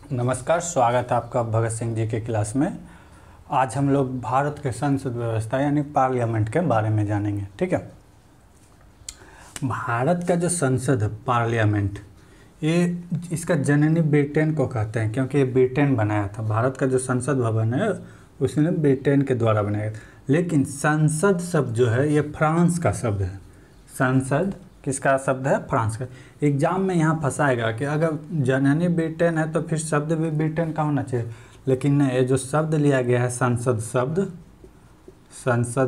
नमस्कार, स्वागत है आपका भगत सिंह जी के क्लास में। आज हम लोग भारत के संसद व्यवस्था यानी पार्लियामेंट के बारे में जानेंगे। ठीक है, भारत का जो संसद है पार्लियामेंट, ये इसका जननी ब्रिटेन को कहते हैं क्योंकि ये ब्रिटेन बनाया था। भारत का जो संसद भवन है उसने ब्रिटेन के द्वारा बनाया था। लेकिन संसद शब्द जो है ये फ्रांस का शब्द है। संसद किसका शब्द है? फ्रांस का। एग्जाम में यहाँ फंसाएगा कि अगर जननी ब्रिटेन है तो फिर शब्द भी ब्रिटेन का होना चाहिए, लेकिन नहीं, ये जो शब्द लिया गया है संसद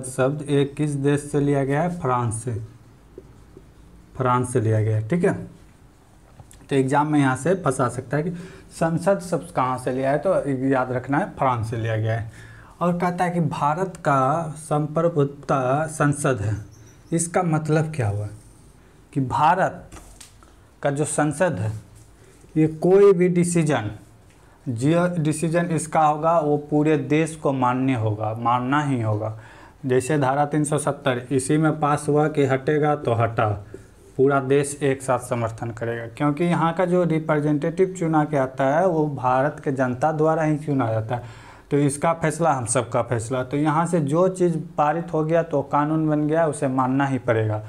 शब्द ये किस देश से लिया गया है? फ्रांस से लिया गया है। ठीक है, तो एग्जाम में यहाँ से फंसा सकता है कि संसद शब्द कहाँ से लिया है, तो याद रखना है फ्रांस से लिया गया है। और कहता है कि भारत का संप्रभुता संसद है। इसका मतलब क्या हुआ कि भारत का जो संसद है ये कोई भी डिसीजन, जो डिसीजन इसका होगा वो पूरे देश को मानना ही होगा। जैसे धारा 370 इसी में पास हुआ कि हटेगा तो हटा, पूरा देश एक साथ समर्थन करेगा, क्योंकि यहाँ का जो रिप्रेजेंटेटिव चुना के आता है वो भारत के जनता द्वारा ही चुना जाता है। तो इसका फैसला हम सबका फैसला, तो यहाँ से जो चीज़ पारित हो गया तो कानून बन गया, उसे मानना ही पड़ेगा।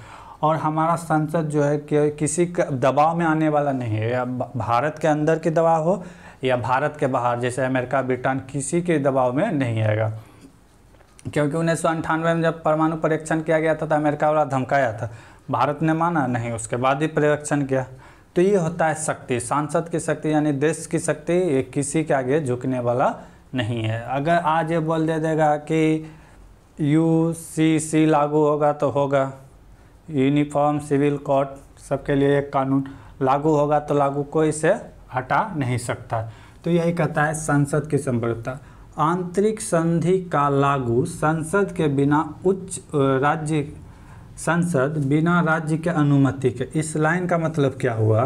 और हमारा संसद जो है कि किसी का दबाव में आने वाला नहीं है, या भारत के अंदर के दबाव हो या भारत के बाहर, जैसे अमेरिका ब्रिटेन, किसी के दबाव में नहीं आएगा। क्योंकि 1998 में जब परमाणु परीक्षण किया गया था तो अमेरिका वाला धमकाया था, भारत ने माना नहीं, उसके बाद ही परीक्षण किया। तो ये होता है शक्ति, सांसद की शक्ति यानी देश की शक्ति, ये किसी के आगे झुकने वाला नहीं है। अगर आज ये बोल दे देगा कि UCC लागू होगा तो होगा, यूनिफॉर्म सिविल कोड, सबके लिए एक कानून लागू होगा तो लागू, कोई इसे हटा नहीं सकता। तो यही कहता है संसद की संप्रभुता। आंतरिक संधि का लागू संसद के बिना संसद बिना राज्य के अनुमति के। इस लाइन का मतलब क्या हुआ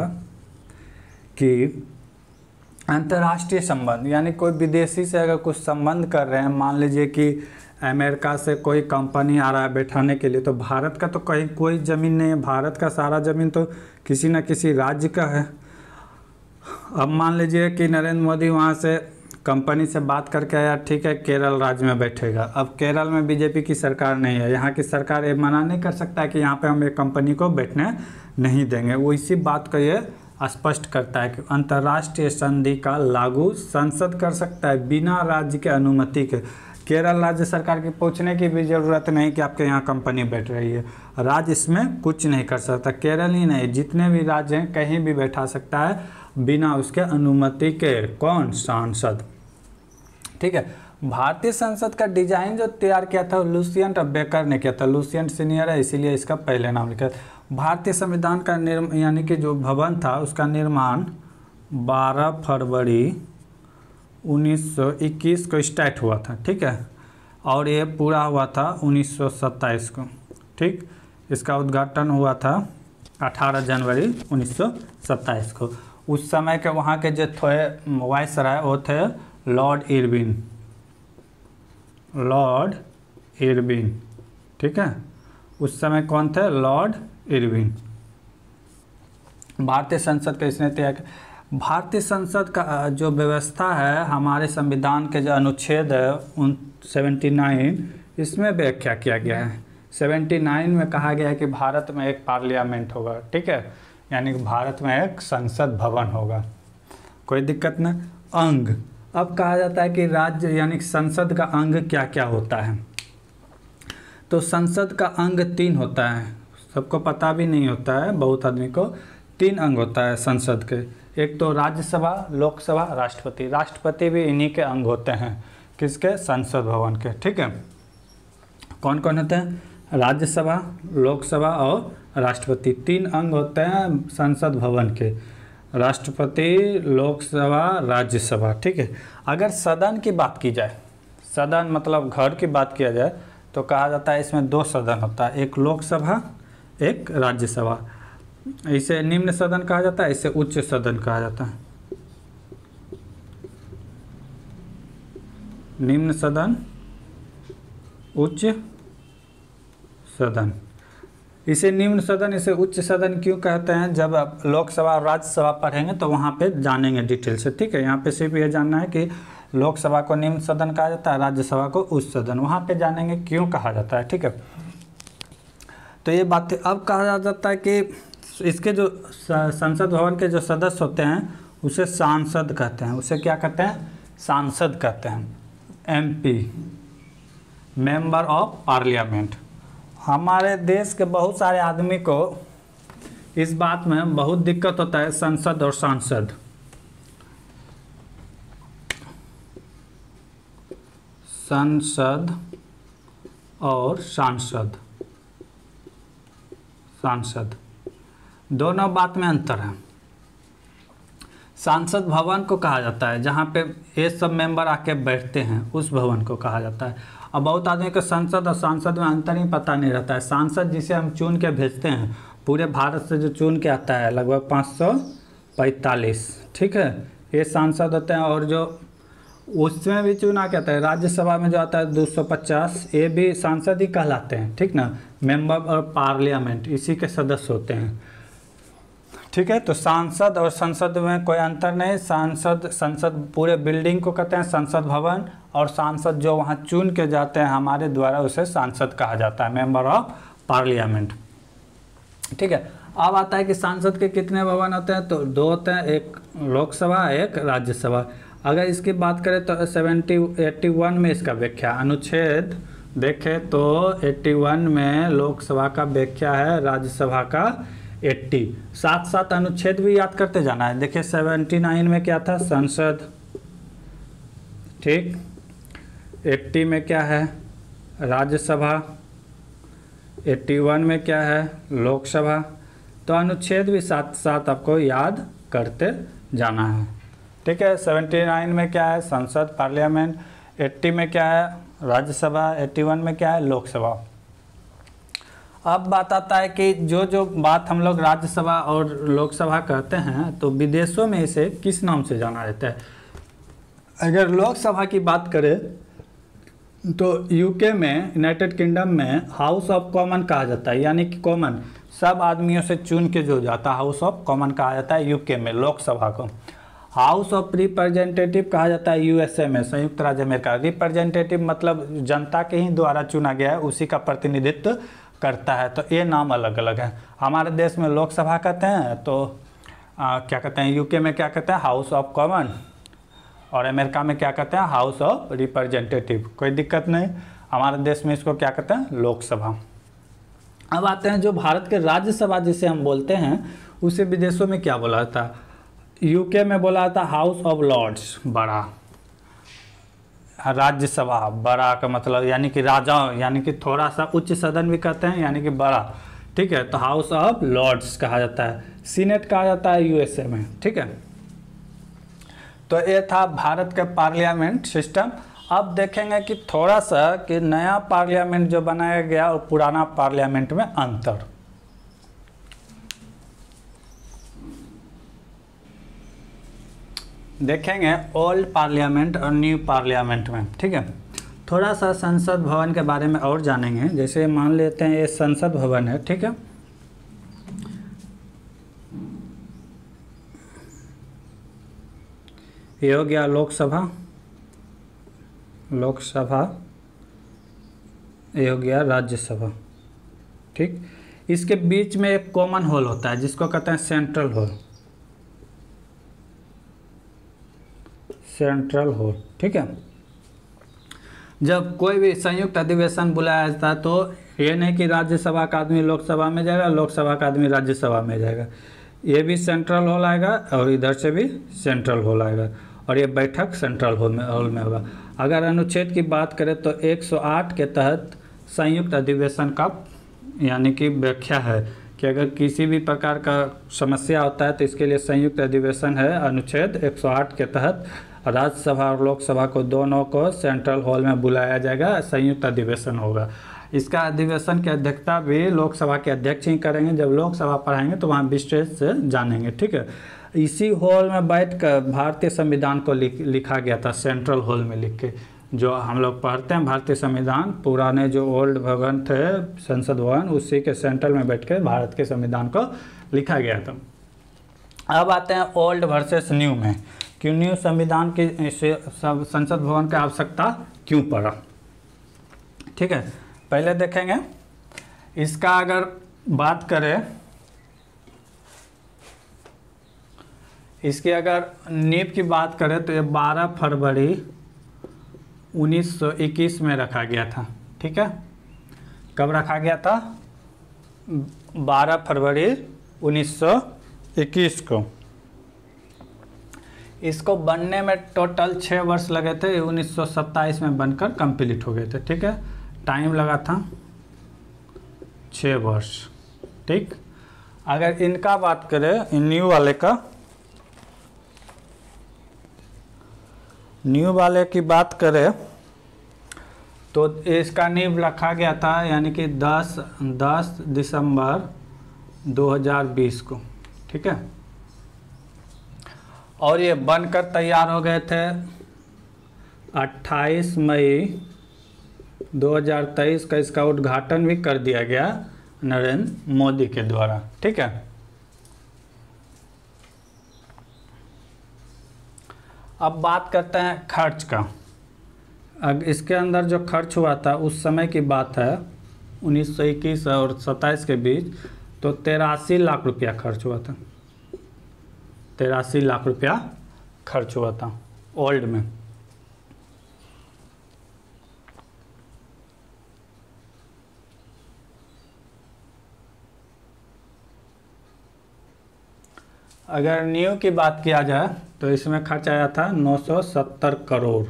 कि अंतर्राष्ट्रीय संबंध, यानी कोई विदेशी से अगर कुछ संबंध कर रहे हैं, मान लीजिए कि अमेरिका से कोई कंपनी आ रहा है बैठाने के लिए, तो भारत का तो कहीं कोई ज़मीन नहीं है, भारत का सारा ज़मीन तो किसी न किसी राज्य का है। अब मान लीजिए कि नरेंद्र मोदी वहाँ से कंपनी से बात करके आया, ठीक है केरल राज्य में बैठेगा। अब केरल में बीजेपी की सरकार नहीं है, यहाँ की सरकार ये मना नहीं कर सकता है कि यहाँ पे हम एक कंपनी को बैठने नहीं देंगे। वो इसी बात को ये स्पष्ट करता है कि अंतर्राष्ट्रीय संधि का लागू संसद कर सकता है बिना राज्य के अनुमति के। केरल राज्य सरकार की पूछने की भी ज़रूरत नहीं कि आपके यहाँ कंपनी बैठ रही है, राज्य इसमें कुछ नहीं कर सकता। केरल ही नहीं, जितने भी राज्य हैं कहीं भी बैठा सकता है बिना उसके अनुमति के। कौन? सांसद। ठीक है, भारतीय संसद का डिजाइन जो तैयार किया था लुसियन बेकर ने किया था। लुसियन सीनियर है इसीलिए इसका पहले नाम लिखा है। भारतीय संविधान का यानी कि जो भवन था उसका निर्माण 12 फरवरी 1921 को स्टार्ट हुआ था। ठीक है, और ये पूरा हुआ था 1927 को। ठीक, इसका उद्घाटन हुआ था 18 जनवरी 1927 को। उस समय के वहाँ के जो थे वायसराय वो थे लॉर्ड इरविन। ठीक है, उस समय कौन थे? Lord Irwin. भारतीय संसद का इसने तैयार किया। भारतीय संसद का जो व्यवस्था है, हमारे संविधान के जो अनुच्छेद है 79, इसमें व्याख्या किया गया है। 79 में कहा गया है कि भारत में एक पार्लियामेंट होगा। ठीक है, यानी कि भारत में एक संसद भवन होगा, कोई दिक्कत नहीं। अंग, अब कहा जाता है कि राज्य यानी संसद का अंग क्या क्या होता है। तो संसद का अंग 3 होता है, सबको पता भी नहीं होता है, बहुत आदमी को। 3 अंग होता है संसद के। एक तो राज्यसभा, लोकसभा, राष्ट्रपति। राष्ट्रपति भी इन्हीं के अंग होते हैं, किसके? संसद भवन के। ठीक है, कौन कौन होते हैं? राज्यसभा, लोकसभा और राष्ट्रपति। 3 अंग होते हैं संसद भवन के, राष्ट्रपति, लोकसभा, राज्यसभा। ठीक है, अगर सदन की बात की जाए, सदन मतलब घर की बात किया जाए, तो कहा जाता है इसमें 2 सदन होता है, एक लोकसभा, एक राज्यसभा। इसे निम्न सदन कहा जाता है, इसे उच्च सदन कहा जाता है। निम्न सदन, उच्च सदन। इसे निम्न सदन, इसे उच्च सदन क्यों कहते हैं? जब आप लोकसभा और राज्यसभा पढ़ेंगे तो वहाँ पे जानेंगे डिटेल से, ठीक है। यहाँ पे सिर्फ ये जानना है कि लोकसभा को निम्न सदन कहा जाता है, राज्यसभा को उच्च सदन, वहाँ पे जानेंगे क्यों कहा जाता है, ठीक है। तो ये बातें अब कहा जाता है कि इसके जो संसद भवन के जो सदस्य होते हैं उसे सांसद कहते हैं। उसे क्या कहते हैं? सांसद कहते हैं। MP, member of parliament. हमारे देश के बहुत सारे आदमी को इस बात में बहुत दिक्कत होता है, संसद और सांसद। संसद और सांसद, सांसद दोनों बात में अंतर है। सांसद भवन को कहा जाता है जहाँ पे ये सब मेंबर आके बैठते हैं, उस भवन को कहा जाता है। अब बहुत आदमी को संसद और सांसद में अंतर ही पता नहीं रहता है। सांसद जिसे हम चुन के भेजते हैं, पूरे भारत से जो चुन के आता है लगभग 545, ठीक है, ये सांसद होते हैं। और जो उसमें भी चुना क्या आता है, राज्यसभा में जो आता है 250, ये भी सांसद ही कहलाते हैं, ठीक ना, मेंबर ऑफ पार्लियामेंट, इसी के सदस्य होते हैं, ठीक है। तो सांसद और संसद में कोई अंतर नहीं। संसद पूरे बिल्डिंग को कहते हैं संसद भवन, और सांसद जो वहाँ चुन के जाते हैं हमारे द्वारा, उसे सांसद कहा जाता है, मेंबर ऑफ पार्लियामेंट, ठीक है। अब आता है कि सांसद के कितने भवन होते हैं? तो 2 होते हैं, एक लोकसभा, एक राज्यसभा। अगर इसकी बात करें तो 81 में इसका व्याख्या, अनुच्छेद देखें तो 81 में लोकसभा का व्याख्या है, राज्यसभा का 80। साथ साथ अनुच्छेद भी याद करते जाना है। देखिए 79 में क्या था? संसद, ठीक। 80 में क्या है? राज्यसभा। 81 में क्या है? लोकसभा। तो अनुच्छेद भी साथ साथ आपको याद करते जाना है, ठीक है। 79 में क्या है? संसद, पार्लियामेंट। 80 में क्या है? राज्यसभा। 81 में क्या है? लोकसभा। अब बात आता है कि जो बात हम लोग राज्यसभा और लोकसभा कहते हैं, तो विदेशों में इसे किस नाम से जाना जाता है? अगर लोकसभा की बात करें तो यूके में, यूनाइटेड किंगडम में हाउस ऑफ कॉमन कहा जाता है, यानी कि कॉमन, सब आदमियों से चुन के जो जाता है, हाउस ऑफ कॉमन कहा जाता है यूके में लोकसभा को। हाउस ऑफ रिप्रेजेंटेटिव कहा जाता है यूएसए में, संयुक्त राज्य अमेरिका। रिप्रेजेंटेटिव मतलब जनता के ही द्वारा चुना गया है, उसी का प्रतिनिधित्व करता है। तो ये नाम अलग अलग है। हमारे देश में लोकसभा कहते हैं, तो क्या कहते हैं? यूके में क्या कहते हैं? House of common. और अमेरिका में क्या कहते हैं? House of representative. कोई दिक्कत नहीं। हमारे देश में इसको क्या कहते हैं? लोकसभा। अब आते हैं जो भारत के राज्यसभा जिसे हम बोलते हैं, उसे विदेशों में क्या बोला जाता है? यूके में बोला जाता है हाउस ऑफ लॉर्ड्स, बड़ा। राज्यसभा, बड़ा का मतलब यानी कि राजा, यानी कि थोड़ा सा उच्च सदन भी कहते हैं, यानी कि बड़ा, ठीक है। तो हाउस ऑफ लॉर्ड्स कहा जाता है। सीनेट कहा जाता है यूएसए में, ठीक है। तो ये था भारत का पार्लियामेंट सिस्टम। अब देखेंगे कि थोड़ा सा कि नया पार्लियामेंट जो बनाया गया और पुराना पार्लियामेंट में अंतर। देखेंगे ओल्ड पार्लियामेंट और न्यू पार्लियामेंट में, ठीक है। थोड़ा सा संसद भवन के बारे में और जानेंगे। जैसे मान लेते हैं ये संसद भवन है, ठीक है। ये हो गया लोकसभा, लोकसभा। ये हो गया राज्यसभा, ठीक। इसके बीच में एक कॉमन हॉल होता है जिसको कहते हैं सेंट्रल हॉल, सेंट्रल हॉल, ठीक है। जब कोई भी संयुक्त अधिवेशन बुलाया जाता है तो ये नहीं कि राज्यसभा का आदमी लोकसभा में जाएगा, लोकसभा का आदमी राज्यसभा में जाएगा। ये भी सेंट्रल हॉल आएगा और इधर से भी सेंट्रल हॉल आएगा, और ये बैठक सेंट्रल हॉल में होगा। अगर अनुच्छेद की बात करें तो 108 के तहत संयुक्त अधिवेशन का यानी कि व्याख्या है कि अगर किसी भी प्रकार का समस्या होता है तो इसके लिए संयुक्त अधिवेशन है। अनुच्छेद 108 के तहत राज्यसभा और लोकसभा को दोनों को सेंट्रल हॉल में बुलाया जाएगा, संयुक्त अधिवेशन होगा। इसका अधिवेशन की अध्यक्षता भी लोकसभा के अध्यक्ष ही करेंगे। जब लोकसभा पढ़ाएंगे तो वहाँ विस्तृत से जानेंगे, ठीक है। इसी हॉल में बैठकर भारतीय संविधान को लिखा गया था, सेंट्रल हॉल में लिख के। जो हम लोग पढ़ते हैं भारतीय संविधान, पुराने जो ओल्ड भवन थे संसद भवन, उसी के सेंटर में बैठ के भारत के संविधान को लिखा गया था। अब आते हैं ओल्ड वर्सेस न्यू में, कि न्यू संविधान की संसद भवन की आवश्यकता क्यों पड़ा। ठीक है, पहले देखेंगे इसका अगर बात करें, इसकी अगर नींव की बात करें तो ये 12 फरवरी 1921 में रखा गया था। ठीक है, कब रखा गया था? 12 फरवरी 1921 को। इसको बनने में टोटल 6 वर्ष लगे थे, 1927 में बनकर कंप्लीट हो गए थे। ठीक है, टाइम लगा था 6 वर्ष। ठीक, अगर इनका बात करें, न्यू वाले का, न्यू वाले की बात करें तो इसका नींव रखा गया था यानी कि 10 दिसंबर 2020 को। ठीक है, और ये बनकर तैयार हो गए थे 28 मई 2023 का। इसका उद्घाटन भी कर दिया गया नरेंद्र मोदी के द्वारा। ठीक है, अब बात करते हैं खर्च का। अब इसके अंदर जो खर्च हुआ था उस समय की बात है 1921 और 27 के बीच, तो 83 लाख रुपया खर्च हुआ था। 83 लाख रुपया खर्च हुआ था ओल्ड में। अगर न्यू की बात किया जाए तो इसमें खर्च आया था 970 करोड़,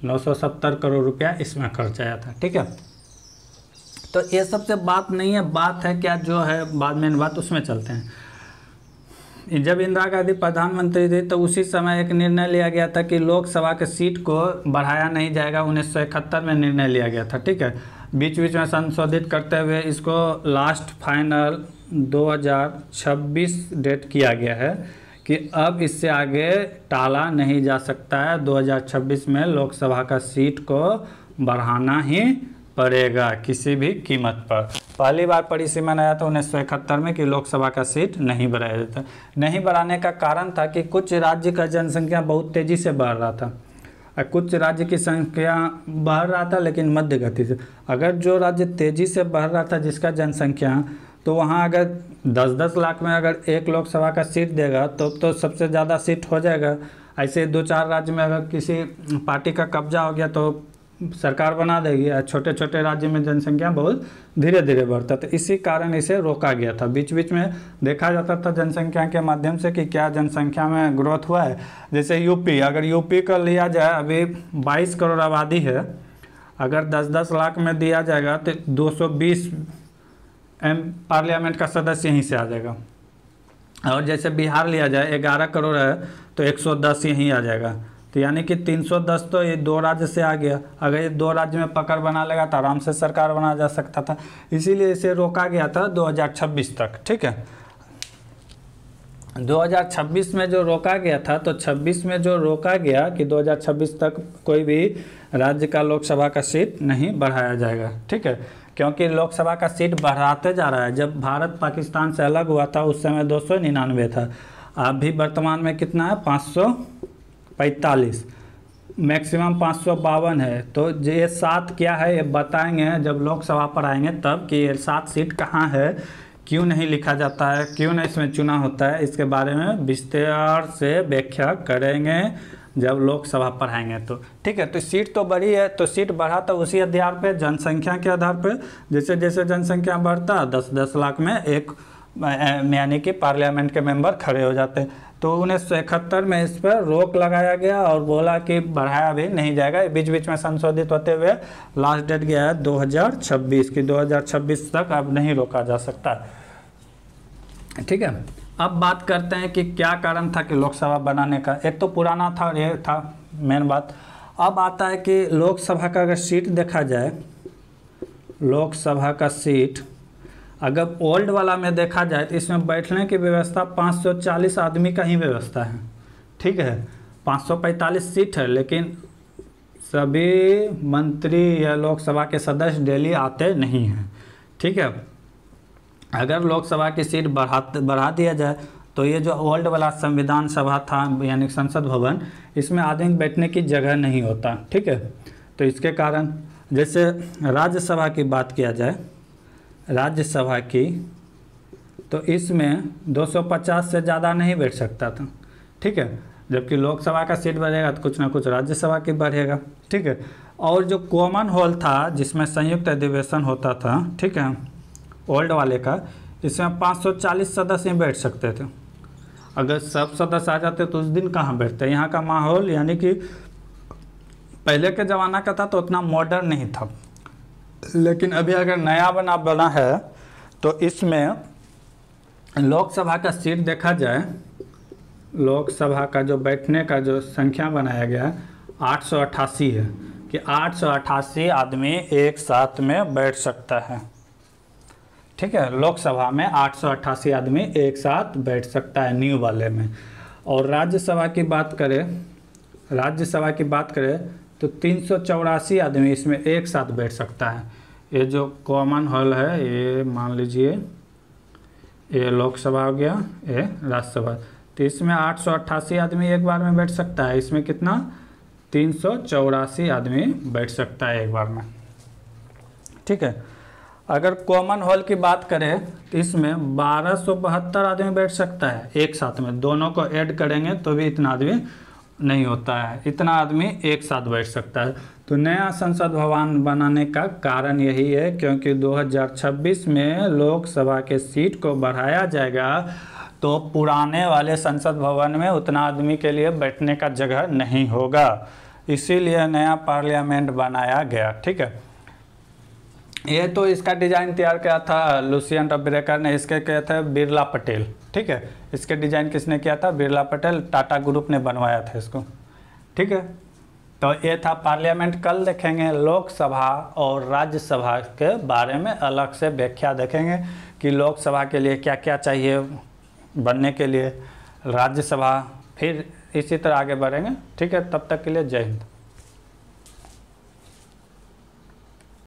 970 करोड़ रुपया इसमें खर्च आया था। ठीक है, तो ये सबसे बात नहीं है, बात है क्या जो है बाद में बात, उसमें चलते हैं। जब इंदिरा गांधी प्रधानमंत्री थी तो उसी समय एक निर्णय लिया गया था कि लोकसभा के सीट को बढ़ाया नहीं जाएगा, 1971 में निर्णय लिया गया था। ठीक है, बीच बीच में संशोधित करते हुए इसको लास्ट फाइनल 2026 डेट किया गया है कि अब इससे आगे टाला नहीं जा सकता है। 2026 में लोकसभा का सीट को बढ़ाना ही पड़ेगा किसी भी कीमत पर। पहली बार परिसीमन आया था 1971 में कि लोकसभा का सीट नहीं बढ़ाया जाता। नहीं बढ़ाने का कारण था कि कुछ राज्य का जनसंख्या बहुत तेज़ी से बढ़ रहा था, कुछ राज्य की संख्या बढ़ रहा था लेकिन मध्य गति से। अगर जो राज्य तेज़ी से बढ़ रहा था जिसका जनसंख्या, तो वहाँ अगर 10-10 लाख में अगर एक लोकसभा का सीट देगा तो सबसे ज़्यादा सीट हो जाएगा। ऐसे 2-4 राज्य में अगर किसी पार्टी का कब्जा हो गया तो सरकार बना देगी। छोटे छोटे राज्य में जनसंख्या बहुत धीरे धीरे बढ़ता, तो इसी कारण इसे रोका गया था। बीच बीच में देखा जाता था जनसंख्या के माध्यम से कि क्या जनसंख्या में ग्रोथ हुआ है। जैसे यूपी, अगर यूपी का लिया जाए, अभी 22 करोड़ आबादी है, अगर 10-10 लाख में दिया जाएगा तो 220 पार्लियामेंट का सदस्य यहीं से आ जाएगा। और जैसे बिहार लिया जाए 11 करोड़ है तो 110 यहीं आ जाएगा, तो यानी कि 310 तो ये 2 राज्य से आ गया। अगर ये 2 राज्य में पकड़ बना लेगा तो आराम से सरकार बना जा सकता था, इसीलिए इसे रोका गया था 2026 तक। ठीक है, 2026 में जो रोका गया था, तो 26 में जो रोका गया कि 2026 तक कोई भी राज्य का लोकसभा का सीट नहीं बढ़ाया जाएगा। ठीक है, क्योंकि लोकसभा का सीट बढ़ाते जा रहा है। जब भारत पाकिस्तान से अलग हुआ था उस समय 299 था, अभी वर्तमान में कितना है 545, मैक्सिमम 552 है। तो ये 7 क्या है ये बताएंगे जब लोकसभा पर आएंगे तब, कि ये 7 सीट कहाँ है, क्यों नहीं लिखा जाता है, क्यों नहीं इसमें चुना होता है, इसके बारे में विस्तार से व्याख्या करेंगे जब लोकसभा पर आएंगे तो। ठीक है, तो सीट तो बढ़ी है, तो सीट बढ़ा तो उसी आधार पे, जनसंख्या के आधार पे। जैसे जैसे जनसंख्या बढ़ता 10-10 लाख में एक यानी कि पार्लियामेंट के मेंबर खड़े हो जाते। तो 1971 में इस पर रोक लगाया गया और बोला कि बढ़ाया भी नहीं जाएगा। बीच बीच में संशोधित होते हुए लास्ट डेट गया है 2026 की, 2026 तक अब नहीं रोका जा सकता। ठीक है, अब बात करते हैं कि क्या कारण था कि लोकसभा बनाने का। एक तो पुराना था और ये था मेन बात। अब आता है कि लोकसभा का अगर सीट देखा जाए, लोकसभा का सीट अगर ओल्ड वाला में देखा जाए तो इसमें बैठने की व्यवस्था 540 आदमी का ही व्यवस्था है। ठीक है, 545 सीट है, लेकिन सभी मंत्री या लोकसभा के सदस्य डेली आते नहीं हैं, ठीक है। अगर लोकसभा की सीट बढ़ा दिया जाए तो ये जो ओल्ड वाला संविधान सभा था यानी संसद भवन, इसमें आदमी बैठने की जगह नहीं होता, ठीक है। तो इसके कारण जैसे राज्यसभा की बात किया जाए, राज्यसभा की, तो इसमें 250 से ज़्यादा नहीं बैठ सकता था, ठीक है। जबकि लोकसभा का सीट बढ़ेगा तो कुछ ना कुछ राज्यसभा की बढ़ेगा, ठीक है। और जो कॉमन हॉल था जिसमें संयुक्त अधिवेशन होता था, ठीक है, ओल्ड वाले का, इसमें 540 सदस्य बैठ सकते थे। अगर सब सदस्य आ जाते तो उस दिन कहाँ बैठते। यहाँ का माहौल यानी कि पहले के ज़माना का था तो उतना मॉडर्न नहीं था, लेकिन अभी अगर नया बना है तो इसमें लोकसभा का सीट देखा जाए, लोकसभा का जो बैठने का जो संख्या बनाया गया है 888 है, कि 888 आदमी एक साथ में बैठ सकता है, ठीक है। लोकसभा में 888 आदमी एक साथ बैठ सकता है न्यू वाले में। और राज्यसभा की बात करें तो 384 आदमी इसमें एक साथ बैठ सकता है। ये जो कॉमन हॉल है, ये मान लीजिए ये लोकसभा हो गया, ये राज्यसभा, तो इसमें 888 आदमी एक बार में बैठ सकता है। इसमें कितना, 384 आदमी बैठ सकता है एक बार में, ठीक है। अगर कॉमन हॉल की बात करें तो इसमें 1272 आदमी बैठ सकता है एक साथ में। दोनों को ऐड करेंगे तो भी इतना आदमी नहीं होता है, इतना आदमी एक साथ बैठ सकता है। तो नया संसद भवन बनाने का कारण यही है, क्योंकि 2026 में लोकसभा के सीट को बढ़ाया जाएगा तो पुराने वाले संसद भवन में उतना आदमी के लिए बैठने का जगह नहीं होगा, इसीलिए नया पार्लियामेंट बनाया गया, ठीक है। ये तो इसका डिज़ाइन तैयार किया था लुसियन रब्रेकर ने, इसके किया था बिरला पटेल, ठीक है। इसके डिज़ाइन किसने किया था, बिरला पटेल, टाटा ग्रुप ने बनवाया था इसको, ठीक है। तो ये था पार्लियामेंट। कल देखेंगे लोकसभा और राज्यसभा के बारे में अलग से व्याख्या देखेंगे कि लोकसभा के लिए क्या क्या चाहिए बनने के लिए, राज्यसभा, फिर इसी तरह आगे बढ़ेंगे, ठीक है। तब तक के लिए जय हिंद।